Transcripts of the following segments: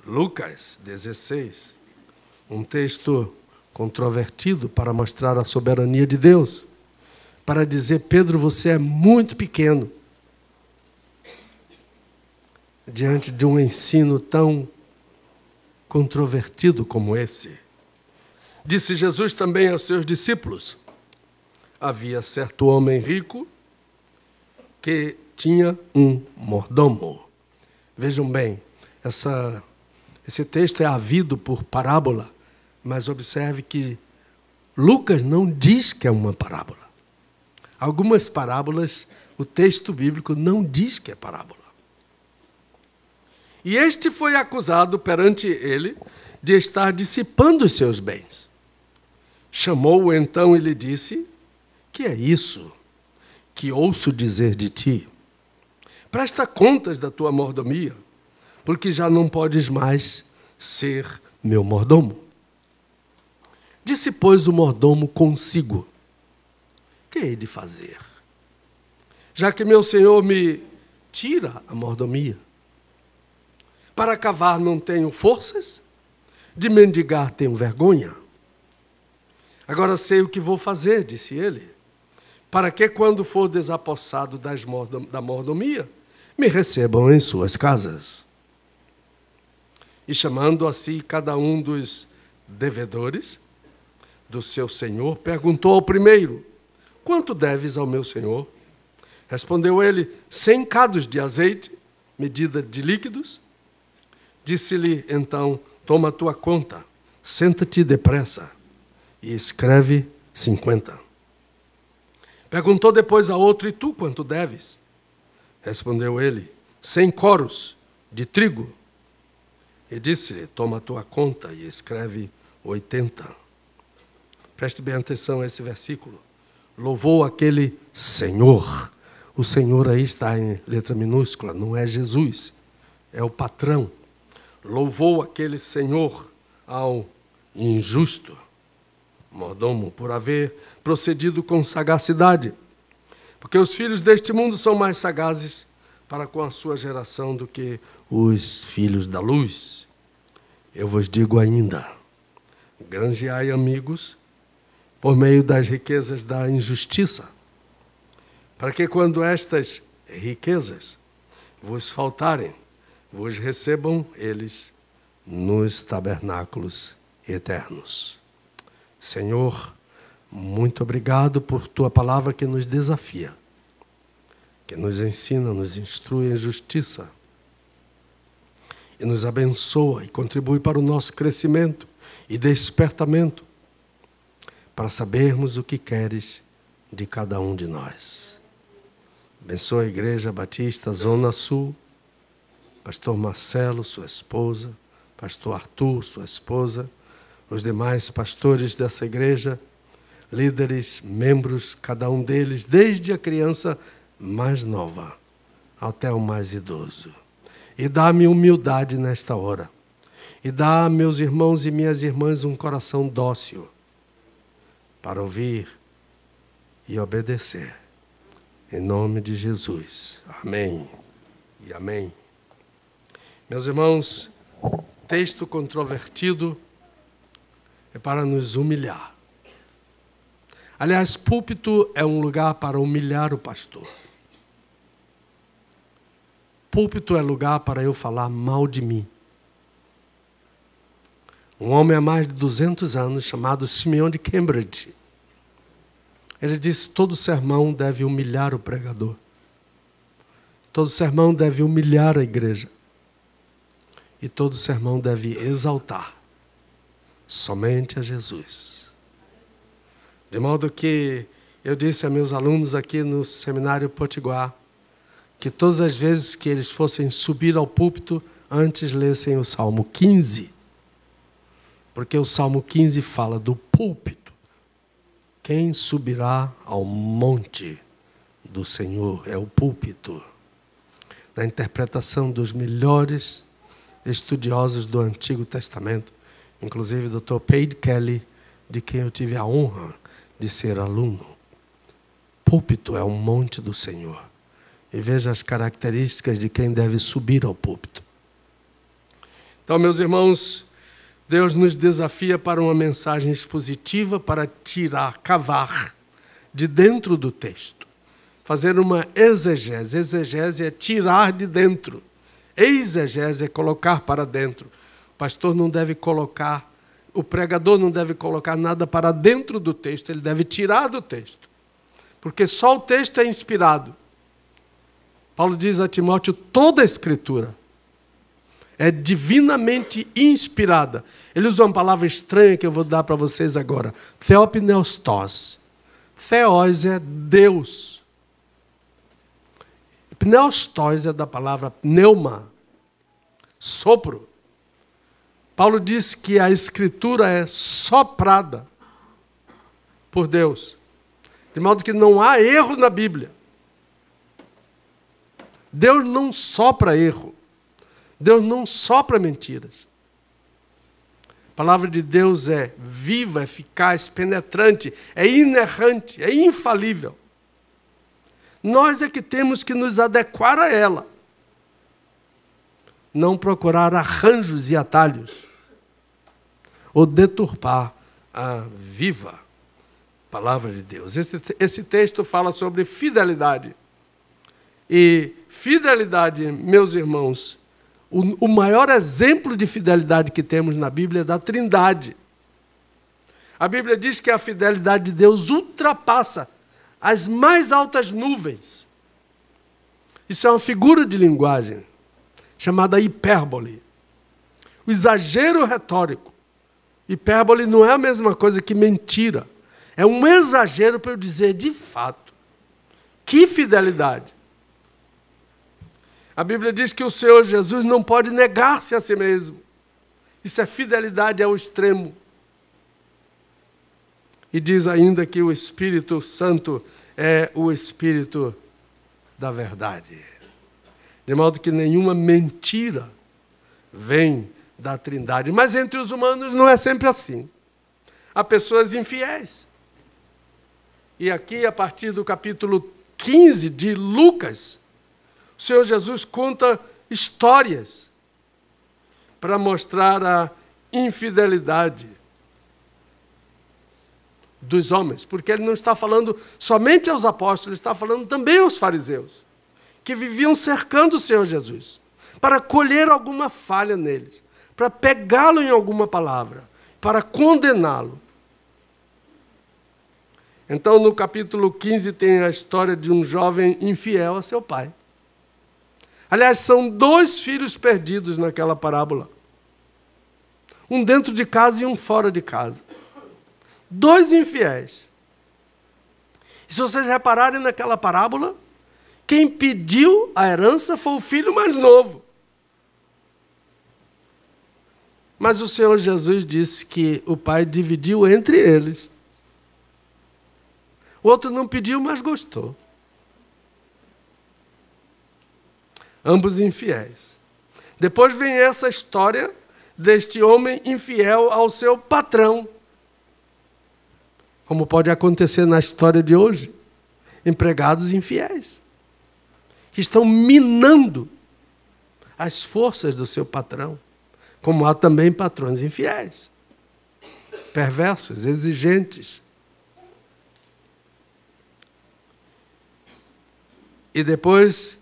Lucas 16, um texto controvertido para mostrar a soberania de Deus, para dizer: Pedro, você é muito pequeno diante de um ensino tão controvertido como esse. Disse Jesus também aos seus discípulos: havia certo homem rico que tinha um mordomo. Vejam bem, esse texto é havido por parábola, mas observe que Lucas não diz que é uma parábola. Algumas parábolas, o texto bíblico não diz que é parábola. E este foi acusado perante ele de estar dissipando os seus bens. Chamou-o então e lhe disse: que é isso que ouço dizer de ti? Presta contas da tua mordomia, porque já não podes mais ser meu mordomo. Disse, pois, o mordomo consigo: que hei de fazer? Já que meu senhor me tira a mordomia, para cavar não tenho forças, de mendigar tenho vergonha. Agora sei o que vou fazer, disse ele, para que, quando for desapossado da mordomia, me recebam em suas casas. E chamando a si cada um dos devedores do seu senhor, perguntou ao primeiro: quanto deves ao meu senhor? Respondeu ele: 100 cados de azeite, medida de líquidos. Disse-lhe então: toma a tua conta, senta-te depressa e escreve 50. Perguntou depois a outro: e tu quanto deves? Respondeu ele: 100 coros de trigo. E disse-lhe: toma a tua conta e escreve 80. Preste bem atenção a esse versículo. Louvou aquele Senhor. O Senhor aí está em letra minúscula, não é Jesus, é o patrão. Louvou aquele Senhor ao injusto mordomo por haver procedido com sagacidade, porque os filhos deste mundo são mais sagazes para com a sua geração do que os filhos da luz. Eu vos digo ainda: granjeai amigos por meio das riquezas da injustiça, para que, quando estas riquezas vos faltarem, vos recebam eles nos tabernáculos eternos. Senhor, muito obrigado por tua palavra que nos desafia, que nos ensina, nos instrui em justiça e nos abençoa e contribui para o nosso crescimento e despertamento, para sabermos o que queres de cada um de nós. Abençoa a Igreja Batista Zona Sul, pastor Marcelo, sua esposa, pastor Arthur, sua esposa, os demais pastores dessa igreja, líderes, membros, cada um deles, desde a criança mais nova até o mais idoso. E dá-me humildade nesta hora. E dá a meus irmãos e minhas irmãs um coração dócil para ouvir e obedecer. Em nome de Jesus. Amém e amém. Meus irmãos, texto controvertido é para nos humilhar. Aliás, púlpito é um lugar para humilhar o pastor. Púlpito é lugar para eu falar mal de mim. Um homem há mais de 200 anos, chamado Simeão de Cambridge, ele disse: todo sermão deve humilhar o pregador. Todo sermão deve humilhar a igreja. E todo sermão deve exaltar somente a Jesus. De modo que eu disse a meus alunos aqui no Seminário Potiguar que todas as vezes que eles fossem subir ao púlpito, antes lessem o Salmo 15. Porque o Salmo 15 fala do púlpito. Quem subirá ao monte do Senhor é o púlpito. Na interpretação dos melhores estudiosos do Antigo Testamento, inclusive o Dr. Paid Kelly, de quem eu tive a honra de ser aluno. Púlpito é o monte do Senhor. E veja as características de quem deve subir ao púlpito. Então, meus irmãos, Deus nos desafia para uma mensagem expositiva, para tirar, cavar de dentro do texto. Fazer uma exegese. Exegese é tirar de dentro. Exegese é colocar para dentro. O pastor não deve colocar, o pregador não deve colocar nada para dentro do texto, ele deve tirar do texto. Porque só o texto é inspirado. Paulo diz a Timóteo, toda a Escritura é divinamente inspirada. Ele usa uma palavra estranha que eu vou dar para vocês agora. Theopneustos. Theos é Deus. Pneustos é da palavra pneuma, sopro. Paulo diz que a Escritura é soprada por Deus. De modo que não há erro na Bíblia. Deus não sopra erro. Deus não sopra mentiras. A palavra de Deus é viva, eficaz, penetrante, é inerrante, é infalível. Nós é que temos que nos adequar a ela. Não procurar arranjos e atalhos. Ou deturpar a viva palavra de Deus. Esse texto fala sobre fidelidade. E fidelidade, meus irmãos, o maior exemplo de fidelidade que temos na Bíblia é da Trindade. A Bíblia diz que a fidelidade de Deus ultrapassa as mais altas nuvens. Isso é uma figura de linguagem chamada hipérbole. O exagero retórico. Hipérbole não é a mesma coisa que mentira. É um exagero para eu dizer, de fato, que fidelidade. A Bíblia diz que o Senhor Jesus não pode negar-se a si mesmo. Isso é fidelidade ao extremo. E diz ainda que o Espírito Santo é o Espírito da verdade. De modo que nenhuma mentira vem da Trindade. Mas entre os humanos não é sempre assim. Há pessoas infiéis. E aqui, a partir do capítulo 15 de Lucas, o Senhor Jesus conta histórias para mostrar a infidelidade dos homens, porque ele não está falando somente aos apóstolos, ele está falando também aos fariseus, que viviam cercando o Senhor Jesus, para colher alguma falha neles, para pegá-lo em alguma palavra, para condená-lo. Então, no capítulo 15, tem a história de um jovem infiel a seu pai. Aliás, são 2 filhos perdidos naquela parábola. Um dentro de casa e um fora de casa. 2 infiéis. E se vocês repararem naquela parábola, quem pediu a herança foi o filho mais novo. Mas o Senhor Jesus disse que o pai dividiu entre eles. O outro não pediu, mas gostou. Ambos infiéis. Depois vem essa história deste homem infiel ao seu patrão. Como pode acontecer na história de hoje. Empregados infiéis. Que estão minando as forças do seu patrão. Como há também patrões infiéis. Perversos, exigentes. E depois,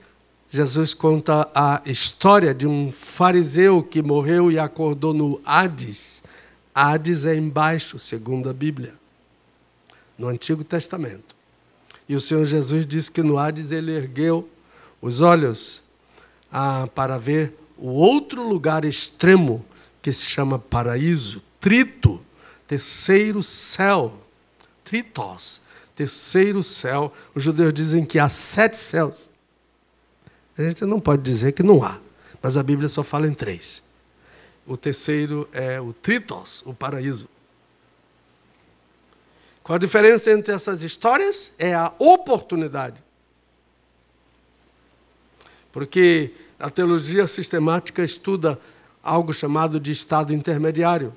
Jesus conta a história de um fariseu que morreu e acordou no Hades. Hades é embaixo, segundo a Bíblia, no Antigo Testamento. E o Senhor Jesus disse que no Hades ele ergueu os olhos para ver o outro lugar extremo, que se chama paraíso, trito, terceiro céu, tritos. Terceiro céu, os judeus dizem que há 7 céus. A gente não pode dizer que não há, mas a Bíblia só fala em 3. O terceiro é o tritos, o paraíso. Qual a diferença entre essas histórias? É a oportunidade. Porque a teologia sistemática estuda algo chamado de estado intermediário.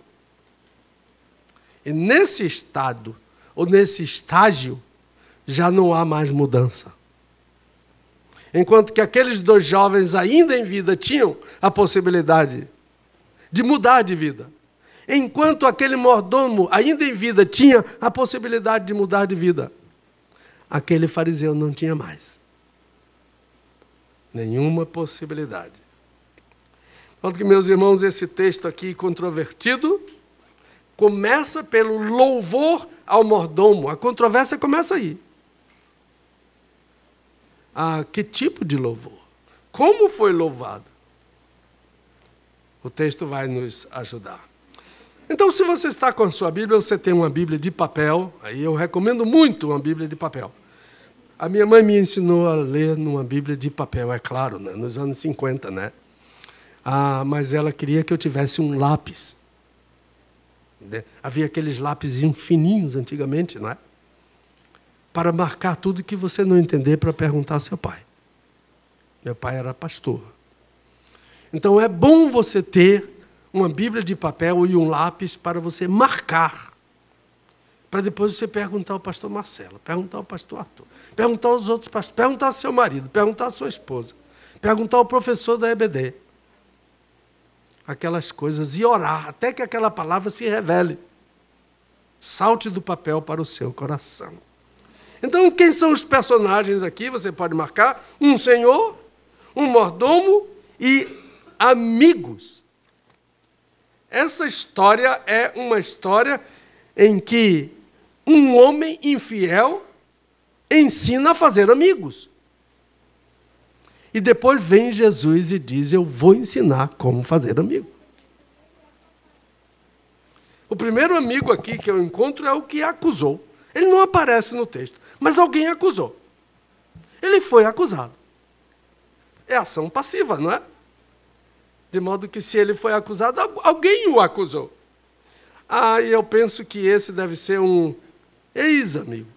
E nesse estado, ou nesse estágio, já não há mais mudança. Enquanto que aqueles 2 jovens ainda em vida tinham a possibilidade de mudar de vida. Enquanto aquele mordomo, ainda em vida, tinha a possibilidade de mudar de vida, aquele fariseu não tinha mais nenhuma possibilidade. Enquanto que, meus irmãos, esse texto aqui controvertido começa pelo louvor ao mordomo. A controvérsia começa aí. Que tipo de louvor? Como foi louvado? O texto vai nos ajudar. Então, se você está com a sua Bíblia, você tem uma Bíblia de papel, aí eu recomendo muito uma Bíblia de papel. A minha mãe me ensinou a ler numa Bíblia de papel, é claro, né? Nos anos 50, né? Mas ela queria que eu tivesse um lápis. Havia aqueles lápisinhos fininhos antigamente, não é? Para marcar tudo que você não entender, para perguntar ao seu pai. Meu pai era pastor. Então é bom você ter uma Bíblia de papel e um lápis para você marcar. Para depois você perguntar ao pastor Marcelo, perguntar ao pastor Arthur, perguntar aos outros pastores, perguntar ao seu marido, perguntar à sua esposa, perguntar ao professor da EBD. Aquelas coisas e orar até que aquela palavra se revele. Salte do papel para o seu coração. Então, quem são os personagens aqui? Você pode marcar um senhor, um mordomo e amigos. Essa história é uma história em que um homem infiel ensina a fazer amigos. E depois vem Jesus e diz, eu vou ensinar como fazer amigo. O primeiro amigo aqui que eu encontro é o que acusou. Ele não aparece no texto, mas alguém acusou. Ele foi acusado. É ação passiva, não é? De modo que se ele foi acusado, alguém o acusou. E eu penso que esse deve ser um ex-amigo.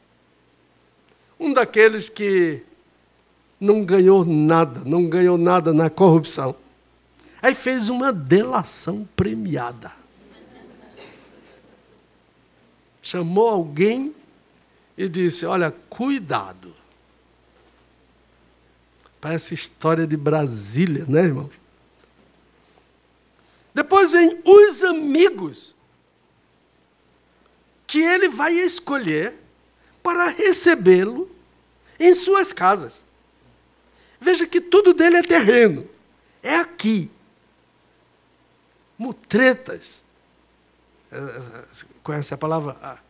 Um daqueles que não ganhou nada na corrupção. Aí fez uma delação premiada. Chamou alguém e disse, olha, cuidado. Parece história de Brasília, né, irmão? Depois vem os amigos que ele vai escolher para recebê-lo em suas casas. Veja que tudo dele é terreno. É aqui. Mutretas. Conhece a palavra?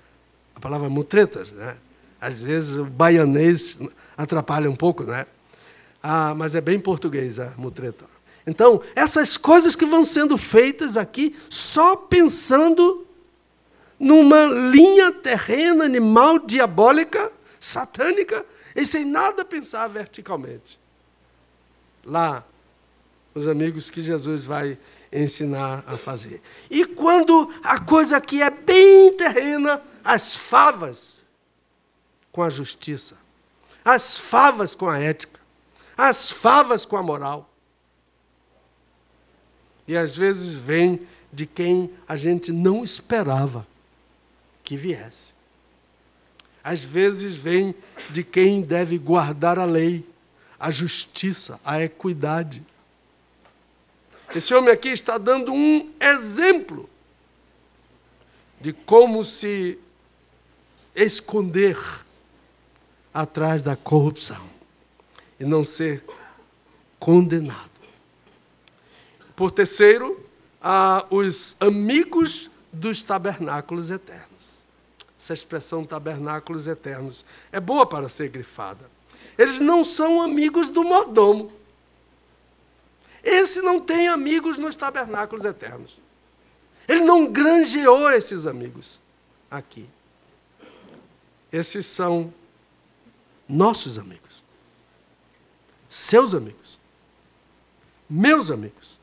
A palavra mutretas, né? Às vezes o baianês atrapalha um pouco, né? Mas é bem português a mutreta. Então, essas coisas que vão sendo feitas aqui, só pensando numa linha terrena, animal, diabólica, satânica, e sem nada pensar verticalmente. Lá, os amigos que Jesus vai ensinar a fazer. E quando a coisa aqui é bem terrena, as favas com a justiça, as favas com a ética, as favas com a moral. E às vezes vem de quem a gente não esperava que viesse. Às vezes vem de quem deve guardar a lei, a justiça, a equidade. Esse homem aqui está dando um exemplo de como se esconder atrás da corrupção e não ser condenado. Por terceiro, os amigos dos tabernáculos eternos. Essa expressão tabernáculos eternos é boa para ser grifada. Eles não são amigos do mordomo. Esse não tem amigos nos tabernáculos eternos. Ele não granjeou esses amigos aqui. Esses são nossos amigos. Seus amigos. Meus amigos.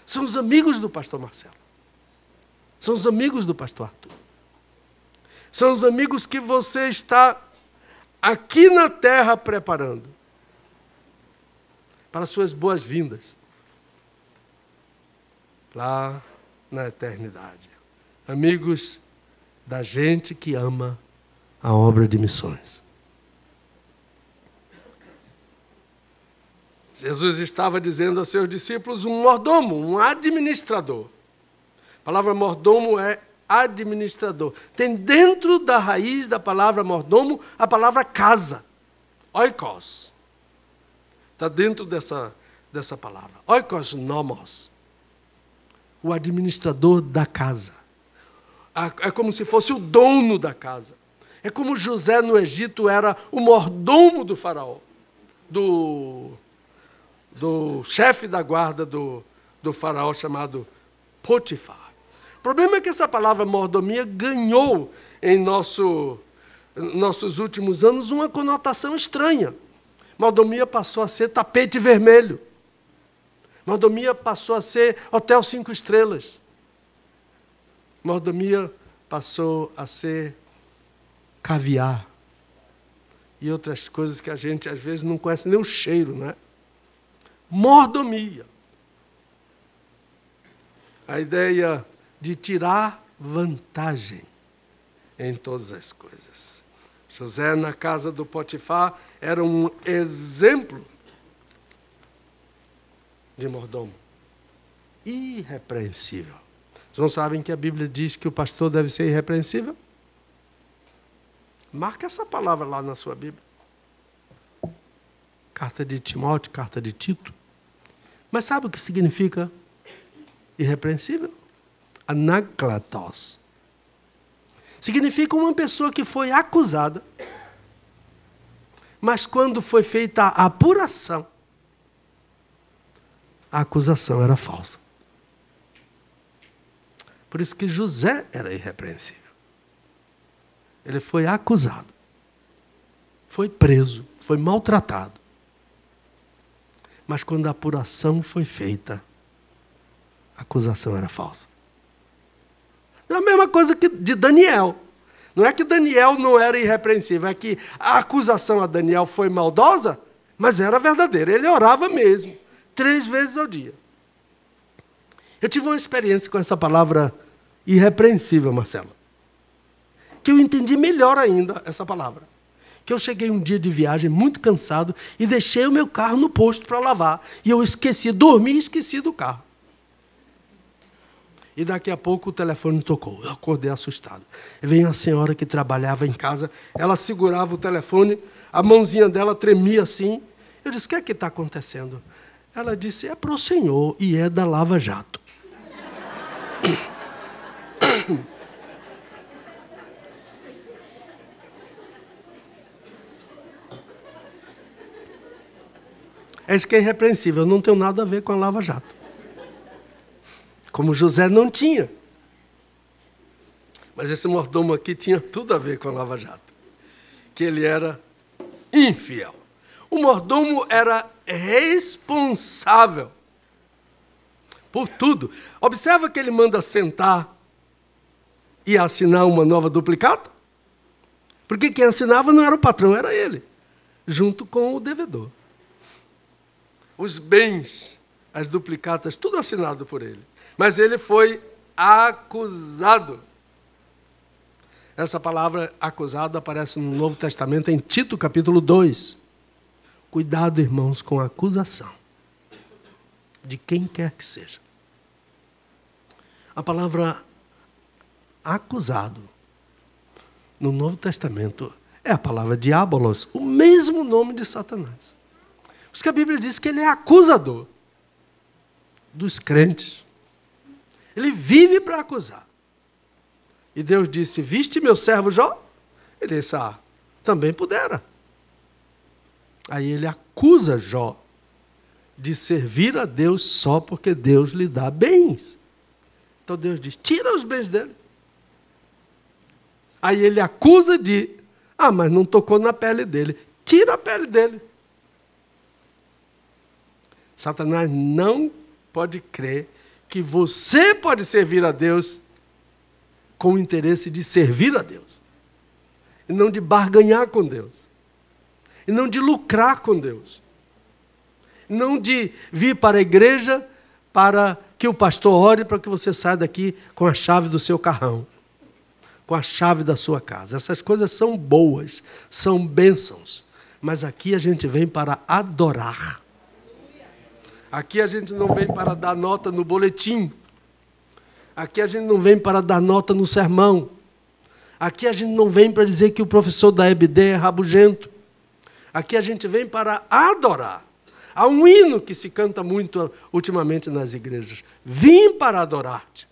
São os amigos do pastor Marcelo. São os amigos do pastor Arthur. São os amigos que você está aqui na terra preparando para suas boas-vindas lá na eternidade. Amigos da gente que ama a obra de missões. Jesus estava dizendo aos seus discípulos um mordomo, um administrador. A palavra mordomo é administrador. Tem dentro da raiz da palavra mordomo a palavra casa. Oikos. Está dentro dessa palavra. Oikos nomos. O administrador da casa. É como se fosse o dono da casa. É como José no Egito era o mordomo do faraó. Do chefe da guarda do faraó chamado Potifar. O problema é que essa palavra mordomia ganhou em nossos últimos anos uma conotação estranha. Mordomia passou a ser tapete vermelho. Mordomia passou a ser hotel 5 estrelas. Mordomia passou a ser caviar. E outras coisas que a gente às vezes não conhece nem o cheiro, né? Mordomia. A ideia de tirar vantagem em todas as coisas. José, na casa do Potifar, era um exemplo de mordomo. Irrepreensível. Vocês não sabem que a Bíblia diz que o pastor deve ser irrepreensível? Marca essa palavra lá na sua Bíblia. Carta de Timóteo, carta de Tito. Mas sabe o que significa irrepreensível? Anaklatos. Significa uma pessoa que foi acusada, mas quando foi feita a apuração, a acusação era falsa. Por isso que José era irrepreensível. Ele foi acusado, foi preso, foi maltratado. Mas quando a apuração foi feita, a acusação era falsa. É a mesma coisa que de Daniel. Não é que Daniel não era irrepreensível, é que a acusação a Daniel foi maldosa, mas era verdadeira. Ele orava mesmo, 3 vezes ao dia. Eu tive uma experiência com essa palavra irrepreensível, Marcelo, que eu entendi melhor ainda essa palavra. Que eu cheguei um dia de viagem muito cansado e deixei o meu carro no posto para lavar. E eu dormi e esqueci do carro. E daqui a pouco o telefone tocou. Eu acordei assustado. Veio a senhora que trabalhava em casa, ela segurava o telefone, a mãozinha dela tremia assim. Eu disse, o que é que está acontecendo? Ela disse, é para o senhor e é da Lava Jato. É isso que é irrepreensível, não tem nada a ver com a Lava Jato. Como José não tinha. Mas esse mordomo aqui tinha tudo a ver com a Lava Jato. Que ele era infiel. O mordomo era responsável por tudo. Observa que ele manda sentar e assinar uma nova duplicata. Porque quem assinava não era o patrão, era ele. Junto com o devedor. Os bens, as duplicatas, tudo assinado por ele. Mas ele foi acusado. Essa palavra acusado aparece no Novo Testamento em Tito, capítulo 2. Cuidado, irmãos, com a acusação de quem quer que seja. A palavra acusado no Novo Testamento é a palavra diabolos, o mesmo nome de Satanás. Por isso que a Bíblia diz que ele é acusador dos crentes. Ele vive para acusar. E Deus disse, viste meu servo Jó? Ele disse, também pudera. Aí ele acusa Jó de servir a Deus só porque Deus lhe dá bens. Então Deus diz, tira os bens dele. Aí ele acusa de, mas não tocou na pele dele. Tira a pele dele. Satanás não pode crer que você pode servir a Deus com o interesse de servir a Deus. E não de barganhar com Deus. E não de lucrar com Deus. Não de vir para a igreja para que o pastor ore para que você saia daqui com a chave do seu carrão. Com a chave da sua casa. Essas coisas são boas, são bênçãos. Mas aqui a gente vem para adorar. Aqui a gente não vem para dar nota no boletim. Aqui a gente não vem para dar nota no sermão. Aqui a gente não vem para dizer que o professor da EBD é rabugento. Aqui a gente vem para adorar. Há um hino que se canta muito ultimamente nas igrejas. Vim para adorar-te.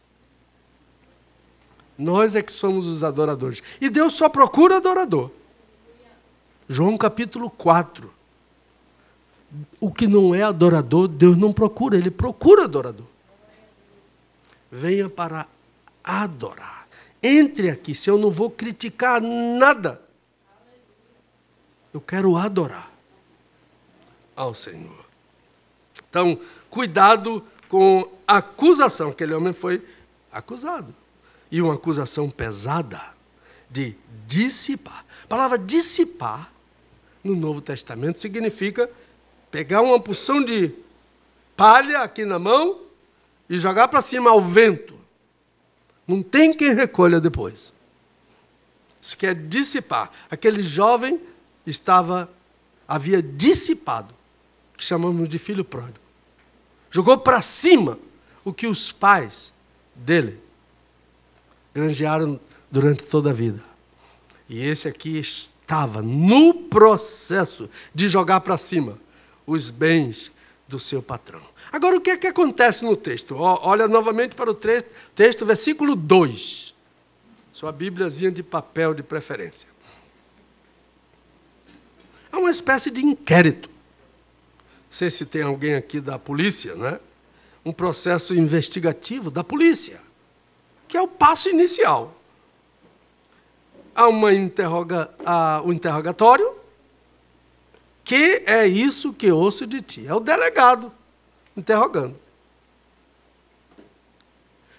Nós é que somos os adoradores. E Deus só procura adorador. João capítulo 4. O que não é adorador, Deus não procura, Ele procura adorador. Venha para adorar. Entre aqui, se eu não vou criticar nada. Eu quero adorar ao Senhor. Então, cuidado com a acusação. Aquele homem foi acusado. E uma acusação pesada de dissipar. A palavra dissipar, no Novo Testamento, significa pegar uma porção de palha aqui na mão e jogar para cima ao vento. Não tem quem recolha depois. Isso quer dissipar. Aquele jovem havia dissipado, que chamamos de filho pródigo. Jogou para cima o que os pais dele granjearam durante toda a vida. E esse aqui estava no processo de jogar para cima os bens do seu patrão. Agora, o que é que acontece no texto? Olha novamente para o texto, versículo 2. Sua bíbliazinha de papel de preferência. É uma espécie de inquérito. Não sei se tem alguém aqui da polícia, né? Um processo investigativo da polícia, que é o passo inicial. Há um interrogatório, que é isso que ouço de ti. É o delegado interrogando.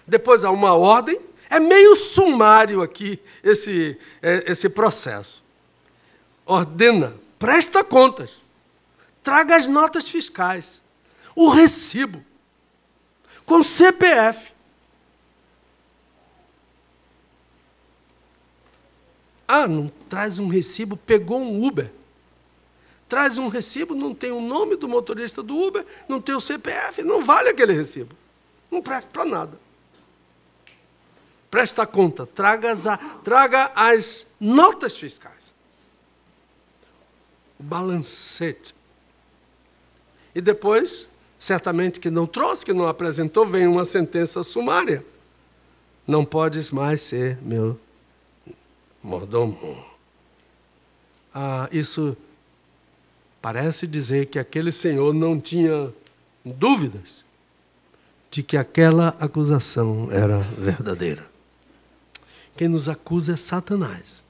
Depois há uma ordem. É meio sumário aqui esse processo. Ordena, presta contas, traga as notas fiscais, o recibo, com CPF. Ah, não traz um recibo, pegou um Uber. Traz um recibo, não tem o nome do motorista do Uber, não tem o CPF, não vale aquele recibo. Não presta para nada. Presta conta, traga as notas fiscais. O balancete. E depois, certamente que não trouxe, que não apresentou, vem uma sentença sumária. Não podes mais ser meu mordomo. Isso parece dizer que aquele senhor não tinha dúvidas de que aquela acusação era verdadeira. Quem nos acusa é Satanás.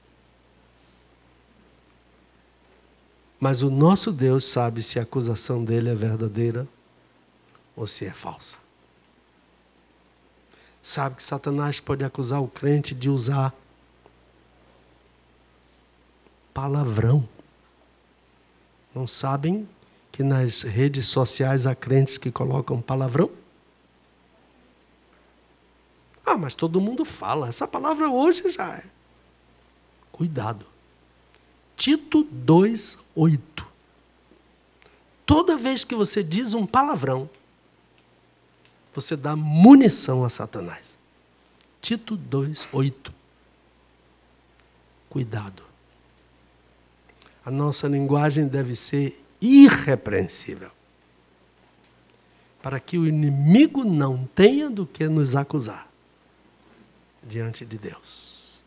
Mas o nosso Deus sabe se a acusação dele é verdadeira ou se é falsa. Sabe que Satanás pode acusar o crente de usar palavrão. Não sabem que nas redes sociais há crentes que colocam palavrão? Mas todo mundo fala. Essa palavra hoje já é. Cuidado. Tito 2:8. Toda vez que você diz um palavrão, você dá munição a Satanás. Tito 2:8. Cuidado. A nossa linguagem deve ser irrepreensível, para que o inimigo não tenha do que nos acusar diante de Deus.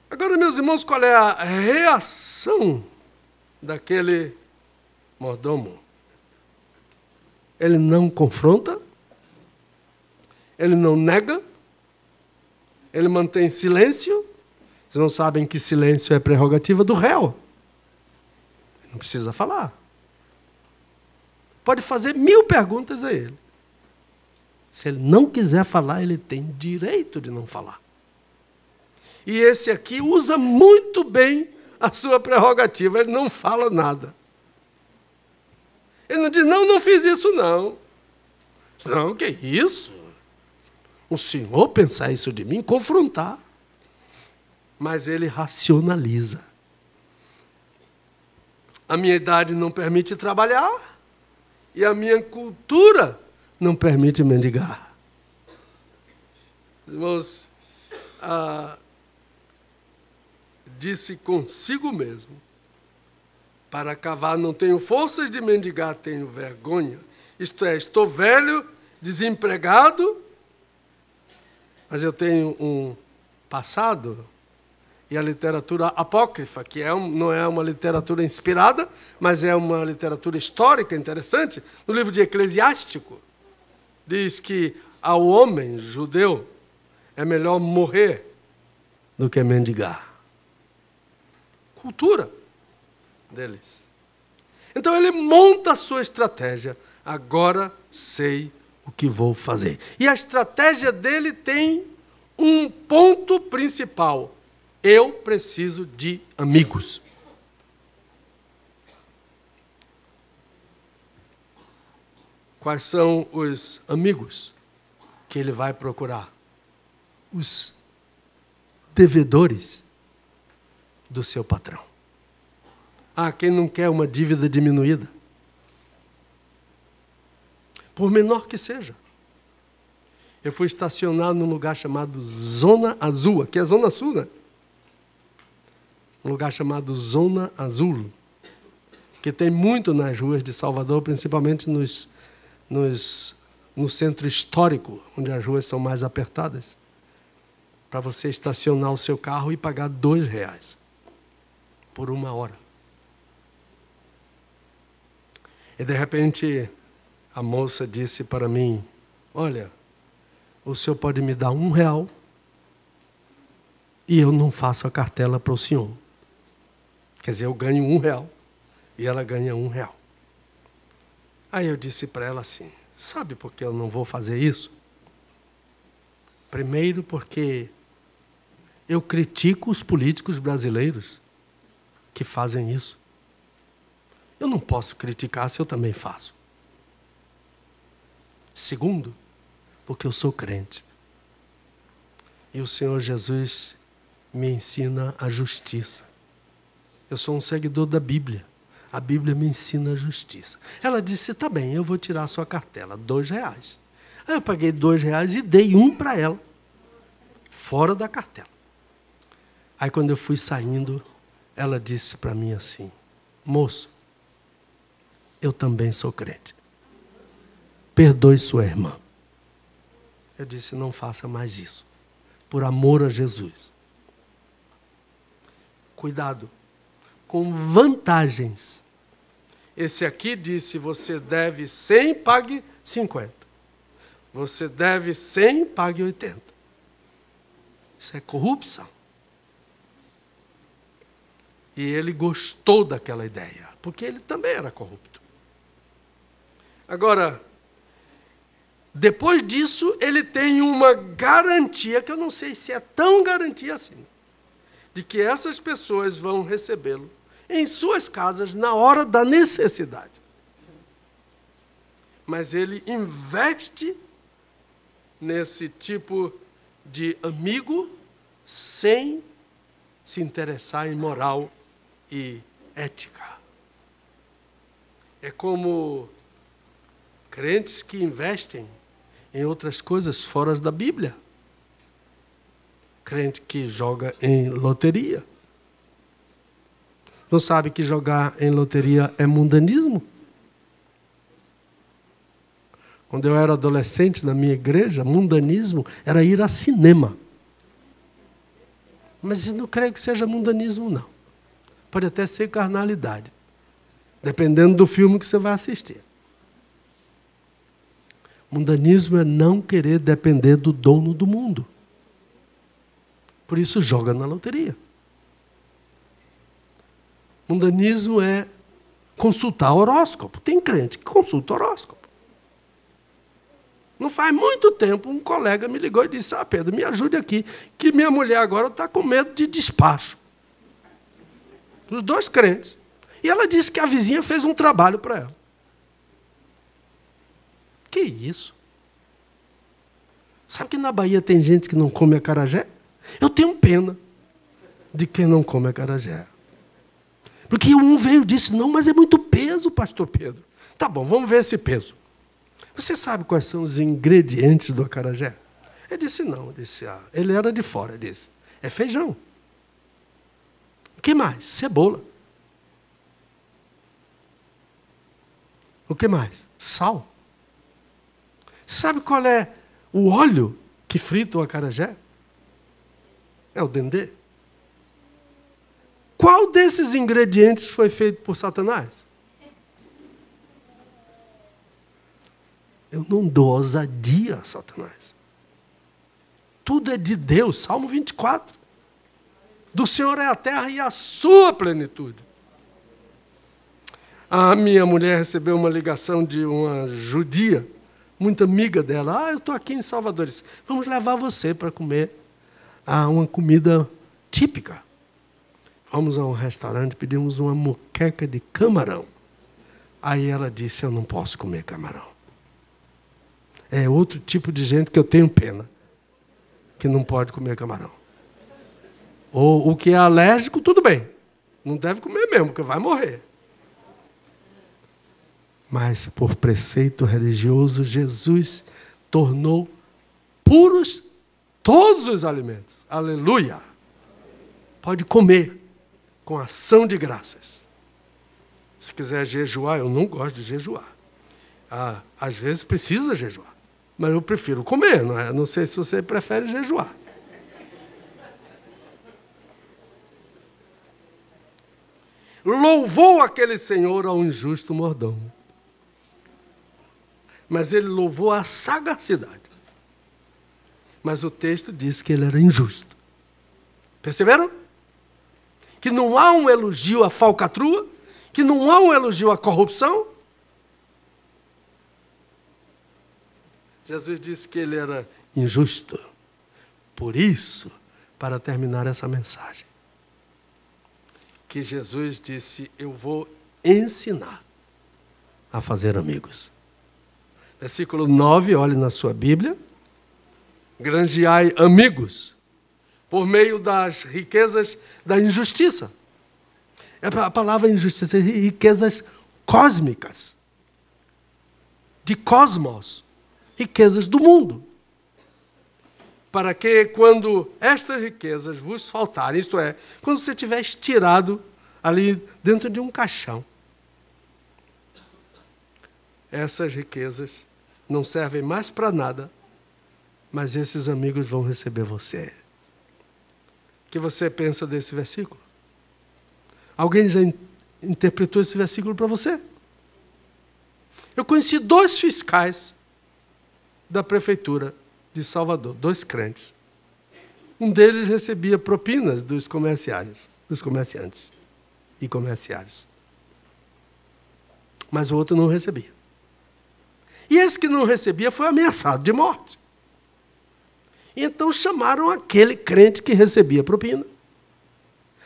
Agora, meus irmãos, qual é a reação daquele mordomo? Ele não confronta, ele não nega, ele mantém silêncio. Vocês não sabem que silêncio é prerrogativa do réu. Não precisa falar. Pode fazer 1000 perguntas a ele. Se ele não quiser falar, ele tem direito de não falar. E esse aqui usa muito bem a sua prerrogativa. Ele não fala nada. Ele não diz, não fiz isso, não. Não, que isso? O senhor pensar isso de mim, confrontar. Mas ele racionaliza. A minha idade não permite trabalhar, e a minha cultura não permite mendigar. Irmãos, disse consigo mesmo: para cavar não tenho forças de mendigar, tenho vergonha. Isto é, estou velho, desempregado, mas eu tenho um passado. E a literatura apócrifa, que não é uma literatura inspirada, mas é uma literatura histórica interessante, no livro de Eclesiástico, diz que ao homem judeu é melhor morrer do que mendigar. Cultura deles. Então ele monta a sua estratégia. Agora sei o que vou fazer. E a estratégia dele tem um ponto principal: eu preciso de amigos. Quais são os amigos que ele vai procurar? Os devedores do seu patrão. Quem não quer uma dívida diminuída? Por menor que seja. Eu fui estacionar num lugar chamado Zona Azul, aqui é a Zona Sul, né? Um lugar chamado Zona Azul, que tem muito nas ruas de Salvador, principalmente no centro histórico, onde as ruas são mais apertadas, para você estacionar o seu carro e pagar R$2 por 1 hora. E, de repente, a moça disse para mim: olha, o senhor pode me dar R$1 e eu não faço a cartela para o senhor. Quer dizer, eu ganho R$1 e ela ganha R$1. Aí eu disse para ela assim: sabe por que eu não vou fazer isso? Primeiro, porque eu critico os políticos brasileiros que fazem isso. Eu não posso criticar se eu também faço. Segundo, porque eu sou crente. E o Senhor Jesus me ensina a justiça. Eu sou um seguidor da Bíblia. A Bíblia me ensina a justiça. Ela disse: tá bem, eu vou tirar a sua cartela, R$2. Aí eu paguei R$2 e dei 1 para ela, fora da cartela. Aí quando eu fui saindo, ela disse para mim assim: moço, eu também sou crente. Perdoe sua irmã. Eu disse: não faça mais isso. Por amor a Jesus. Cuidado com vantagens. Esse aqui disse: você deve 100, pague 50. Você deve 100, pague 80. Isso é corrupção. E ele gostou daquela ideia, porque ele também era corrupto. Agora, depois disso, ele tem uma garantia, que eu não sei se é tão garantia assim, de que essas pessoas vão recebê-lo em suas casas na hora da necessidade. Mas ele investe nesse tipo de amigo sem se interessar em moral e ética. É como crentes que investem em outras coisas fora da Bíblia. Crente que joga em loteria. Não sabe que jogar em loteria é mundanismo? Quando eu era adolescente, na minha igreja, mundanismo era ir a cinema. Mas eu não creio que seja mundanismo, não. Pode até ser carnalidade, dependendo do filme que você vai assistir. Mundanismo é não querer depender do dono do mundo. Por isso joga na loteria. Mundanismo é consultar horóscopo. Tem crente que consulta horóscopo. Não faz muito tempo, um colega me ligou e disse: Pedro, me ajude aqui, que minha mulher agora está com medo de despacho. Os 2 crentes. E ela disse que a vizinha fez um trabalho para ela. Que isso? Sabe que na Bahia tem gente que não come acarajé? Eu tenho pena de quem não come acarajé. Porque um veio e disse: não, mas é muito peso, pastor Pedro. Tá bom, vamos ver esse peso. Você sabe quais são os ingredientes do acarajé? Ele disse, não. Eu disse, ele era de fora. Ele disse, é feijão. O que mais? Cebola. O que mais? Sal. Sabe qual é o óleo que frita o acarajé? É o dendê. Qual desses ingredientes foi feito por Satanás? Eu não dou ousadia a Satanás. Tudo é de Deus. Salmo 24. Do Senhor é a terra e a sua plenitude. A minha mulher recebeu uma ligação de uma judia, muito amiga dela. Eu estou aqui em Salvador. Disse, vamos levar você para comer uma comida típica. Fomos a um restaurante, pedimos uma moqueca de camarão. Aí ela disse, eu não posso comer camarão. É outro tipo de gente que eu tenho pena, que não pode comer camarão. Ou o que é alérgico, tudo bem. Não deve comer mesmo, porque vai morrer. Mas, por preceito religioso, Jesus tornou puros todos os alimentos. Aleluia! Pode comer com ação de graças. Se quiser jejuar, eu não gosto de jejuar. Às vezes precisa jejuar, mas eu prefiro comer, não é? Não sei se você prefere jejuar. Louvou aquele senhor ao injusto mordomo. Mas ele louvou a sagacidade. Mas o texto diz que ele era injusto. Perceberam? Que não há um elogio à falcatrua, que não há um elogio à corrupção. Jesus disse que ele era injusto. Por isso, para terminar essa mensagem, que Jesus disse, eu vou ensinar a fazer amigos. Versículo 9, olhe na sua Bíblia. Granjeai amigos por meio das riquezas da injustiça. A palavra injustiça é riquezas cósmicas. De cosmos. Riquezas do mundo. Para que, quando estas riquezas vos faltarem, isto é, quando você estiver estirado ali dentro de um caixão, essas riquezas não servem mais para nada, mas esses amigos vão receber você. O que você pensa desse versículo? Alguém já interpretou esse versículo para você? Eu conheci 2 fiscais da prefeitura de Salvador, 2 crentes. Um deles recebia propinas dos comerciantes e comerciários. Mas o outro não recebia. E esse que não recebia foi ameaçado de morte. Então chamaram aquele crente que recebia propina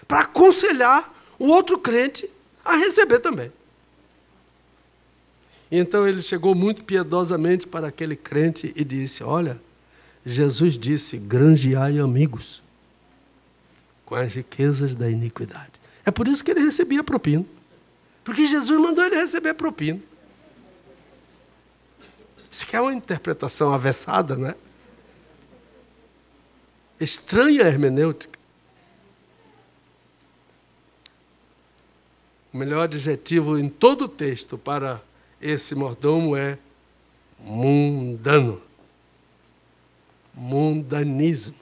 para aconselhar o outro crente a receber também. Então ele chegou muito piedosamente para aquele crente e disse, olha, Jesus disse, granjeai amigos com as riquezas da iniquidade. É por isso que ele recebia propina. Porque Jesus mandou ele receber propina. Isso que é uma interpretação avessada, né? Estranha a hermenêutica. O melhor adjetivo em todo o texto para esse mordomo é mundano. Mundanismo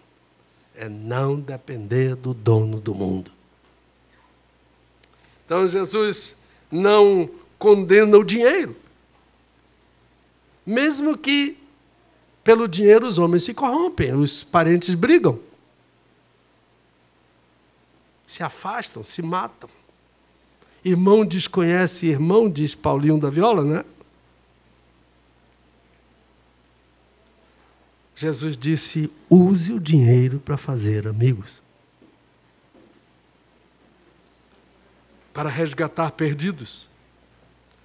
é não depender do dono do mundo. Então Jesus não condena o dinheiro. Mesmo que pelo dinheiro os homens se corrompem, os parentes brigam, se afastam, se matam. Irmão desconhece irmão, diz Paulinho da Viola, né? Jesus disse, use o dinheiro para fazer amigos. Para resgatar perdidos.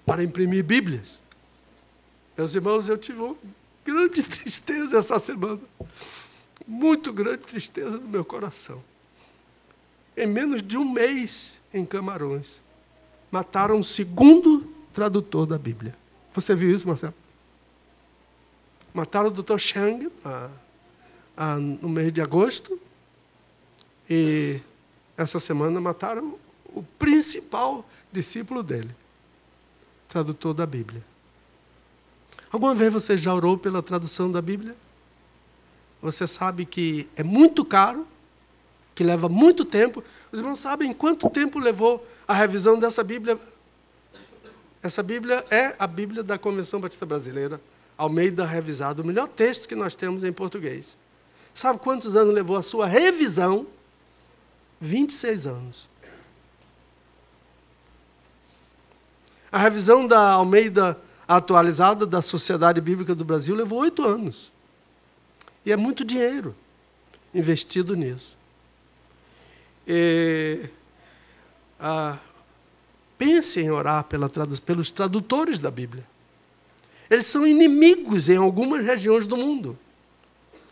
Para imprimir Bíblias. Meus irmãos, eu tive uma grande tristeza essa semana. Muito grande tristeza no meu coração. Em menos de um mês, em Camarões, mataram o 2º tradutor da Bíblia. Você viu isso, Marcelo? Mataram o Dr. Chang no mês de agosto. E essa semana mataram o principal discípulo dele, tradutor da Bíblia. Alguma vez você já orou pela tradução da Bíblia? Você sabe que é muito caro, que leva muito tempo. Os irmãos sabem quanto tempo levou a revisão dessa Bíblia? Essa Bíblia é a Bíblia da Convenção Batista Brasileira, Almeida revisado, o melhor texto que nós temos em português. Sabe quantos anos levou a sua revisão? 26 anos. A revisão da Almeida atualizada da Sociedade Bíblica do Brasil levou 8 anos. E é muito dinheiro investido nisso. Pense em orar pelos tradutores da Bíblia. Eles são inimigos em algumas regiões do mundo.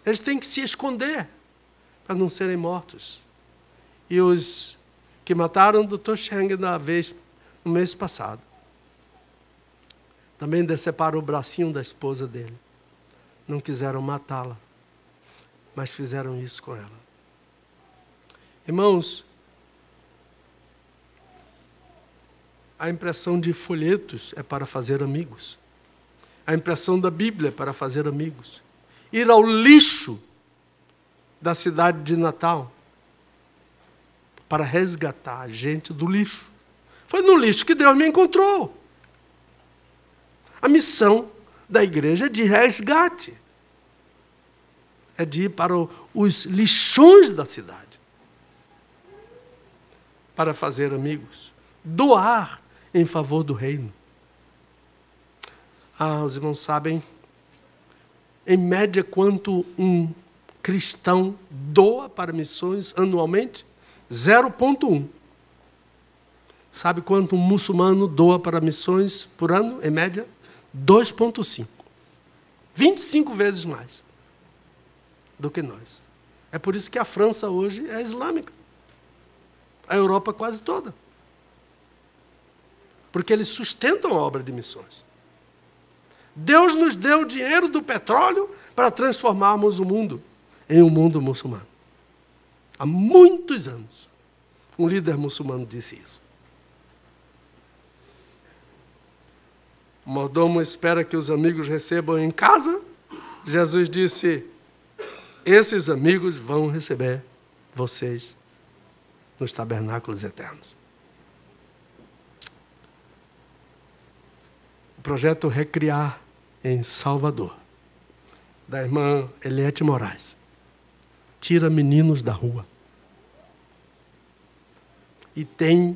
Eles têm que se esconder para não serem mortos. E os que mataram o Dr. Chang no mês passado, também deceparam o bracinho da esposa dele. Não quiseram matá-la, mas fizeram isso com ela. Irmãos, a impressão de folhetos é para fazer amigos. A impressão da Bíblia é para fazer amigos. Ir ao lixo da cidade de Natal para resgatar a gente do lixo. Foi no lixo que Deus me encontrou. A missão da igreja é de resgate. É de ir para os lixões da cidade. Para fazer amigos. Doar em favor do reino. Os irmãos sabem, em média, quanto um cristão doa para missões anualmente? 0,1. Sabe quanto um muçulmano doa para missões por ano, em média? 2,5. 25 vezes mais do que nós. É por isso que a França hoje é islâmica. A Europa quase toda. Porque eles sustentam a obra de missões. Deus nos deu o dinheiro do petróleo para transformarmos o mundo em um mundo muçulmano. Há muitos anos, um líder muçulmano disse isso. O mordomo espera que os amigos recebam em casa. Jesus disse, esses amigos vão receber vocês nos tabernáculos eternos. O projeto Recriar em Salvador, da irmã Eliette Moraes, tira meninos da rua. E tem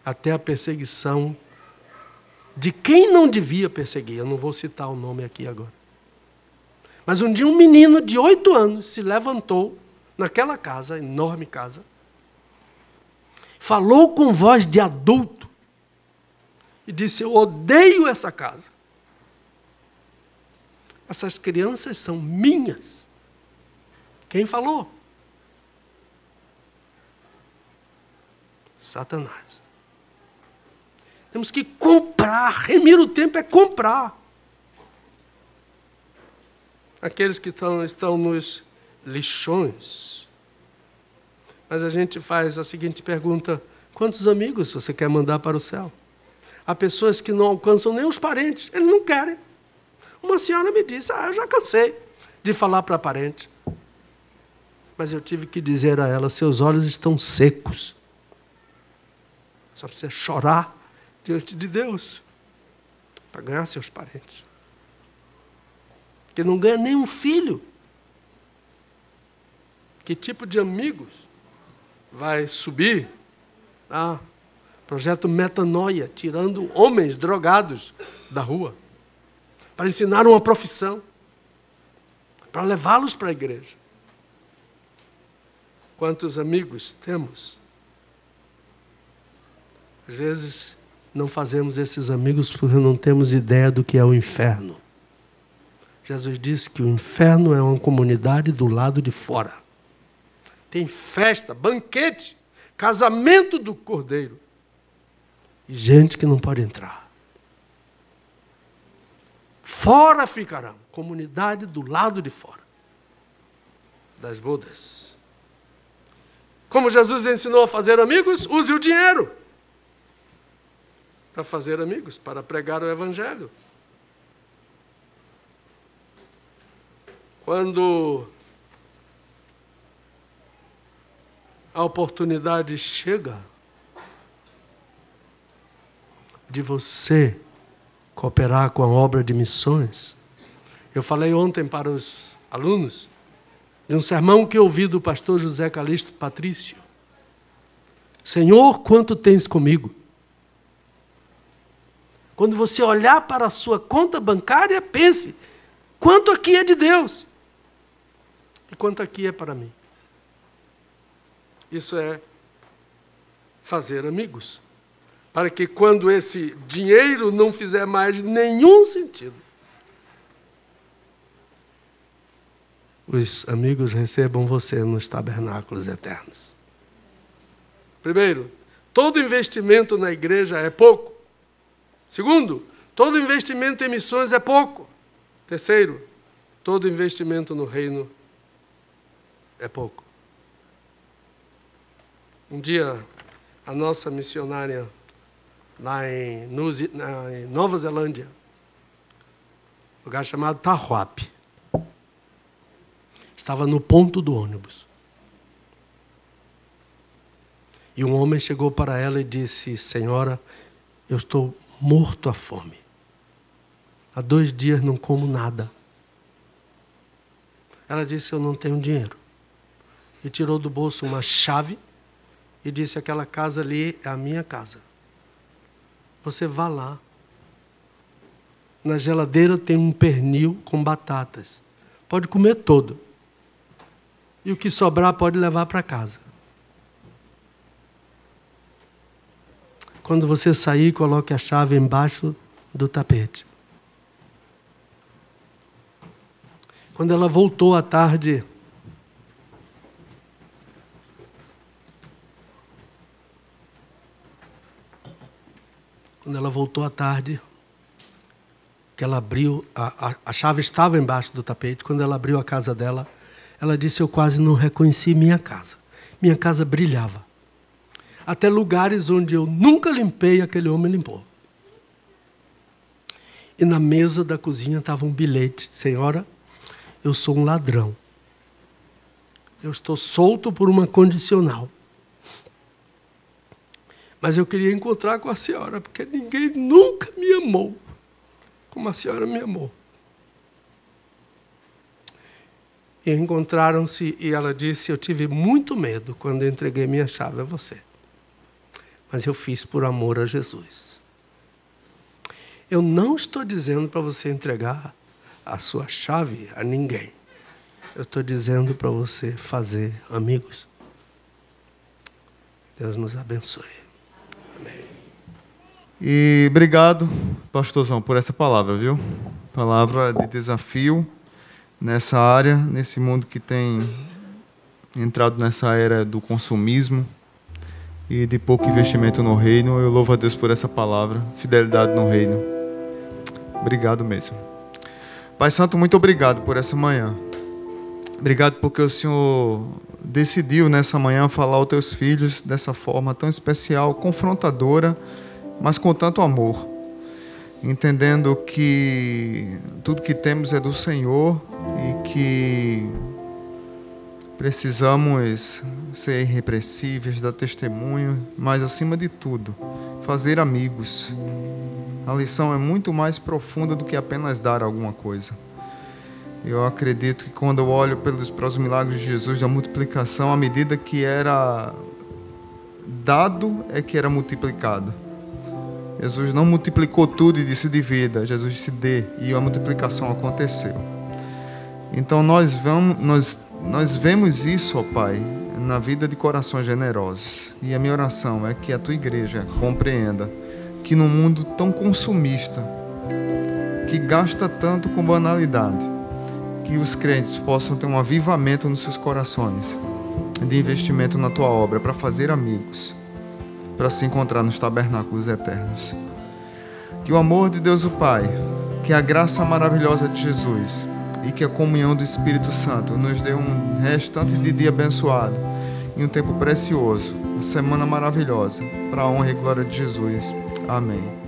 até a perseguição de quem não devia perseguir. Eu não vou citar o nome aqui agora. Mas um dia um menino de 8 anos se levantou naquela casa, enorme casa, falou com voz de adulto e disse, eu odeio essa casa. Essas crianças são minhas. Quem falou? Satanás. Temos que comprar. Remir o tempo é comprar. Aqueles que estão nos lixões. Mas a gente faz a seguinte pergunta, quantos amigos você quer mandar para o céu? Há pessoas que não alcançam nem os parentes, eles não querem. Uma senhora me disse, eu já cansei de falar para parente. Mas eu tive que dizer a ela, seus olhos estão secos. Só precisa chorar diante de Deus para ganhar seus parentes. Que não ganha nem um filho. Que tipo de amigos vai subir? Projeto Metanoia, tirando homens drogados da rua, para ensinar uma profissão, para levá-los para a igreja. Quantos amigos temos? Às vezes não fazemos esses amigos porque não temos ideia do que é o inferno. Jesus disse que o inferno é uma comunidade do lado de fora. Tem festa, banquete, casamento do Cordeiro. E gente que não pode entrar. Fora ficarão. Comunidade do lado de fora das bodas. Como Jesus ensinou a fazer amigos, use o dinheiro para fazer amigos, para pregar o Evangelho. Quando a oportunidade chega de você cooperar com a obra de missões, eu falei ontem para os alunos de um sermão que ouvi do pastor José Calixto Patrício. Senhor, quanto tens comigo? Quando você olhar para a sua conta bancária, pense, quanto aqui é de Deus? E quanto aqui é para mim? Isso é fazer amigos. Para que quando esse dinheiro não fizer mais nenhum sentido, os amigos recebam você nos tabernáculos eternos. Primeiro, todo investimento na igreja é pouco. Segundo, todo investimento em missões é pouco. Terceiro, todo investimento no reino é pouco. Um dia, a nossa missionária lá em Nova Zelândia, lugar chamado Tahuape, estava no ponto do ônibus. E um homem chegou para ela e disse, senhora, eu estou morto à fome. Há 2 dias não como nada. Ela disse, eu não tenho dinheiro. E tirou do bolso uma chave e disse, aquela casa ali é a minha casa. Você vá lá. Na geladeira tem um pernil com batatas. Pode comer todo. E o que sobrar pode levar para casa. Quando você sair, coloque a chave embaixo do tapete. Quando ela voltou à tarde, que ela abriu, a chave estava embaixo do tapete, quando ela abriu a casa dela, ela disse, eu quase não reconheci minha casa. Minha casa brilhava. Até lugares onde eu nunca limpei, aquele homem limpou. E na mesa da cozinha estava um bilhete. Senhora, eu sou um ladrão. Eu estou solto por uma condicional. Mas eu queria encontrar com a senhora, porque ninguém nunca me amou como a senhora me amou. E encontraram-se, e ela disse, eu tive muito medo quando eu entreguei minha chave a você. Mas eu fiz por amor a Jesus. Eu não estou dizendo para você entregar a sua chave a ninguém. Eu estou dizendo para você fazer amigos. Deus nos abençoe. Amém. E obrigado, pastorzão, por essa palavra, viu? Palavra de desafio nessa área, nesse mundo que tem entrado nessa era do consumismo e de pouco investimento no reino. Eu louvo a Deus por essa palavra, fidelidade no reino. Obrigado mesmo. Pai Santo, muito obrigado por essa manhã. Obrigado porque o Senhor decidiu nessa manhã falar aos teus filhos dessa forma tão especial, confrontadora, mas com tanto amor. Entendendo que tudo que temos é do Senhor e que precisamos ser irrepressíveis, dar testemunho, mas acima de tudo, fazer amigos. A lição é muito mais profunda do que apenas dar alguma coisa. Eu acredito que quando eu olho para os milagres de Jesus, da multiplicação, à medida que era dado, é que era multiplicado. Jesus não multiplicou tudo e disse divida. Jesus disse dê, e a multiplicação aconteceu. Então nós vemos isso, ó Pai, na vida de corações generosos. E a minha oração é que a tua igreja compreenda que num mundo tão consumista, que gasta tanto com banalidade, que os crentes possam ter um avivamento nos seus corações de investimento na tua obra, para fazer amigos, para se encontrar nos tabernáculos eternos. Que o amor de Deus o Pai, Que a graça maravilhosa de Jesus e que a comunhão do Espírito Santo nos dê um restante de dia abençoado e um tempo precioso, uma semana maravilhosa, para a honra e glória de Jesus. Amém.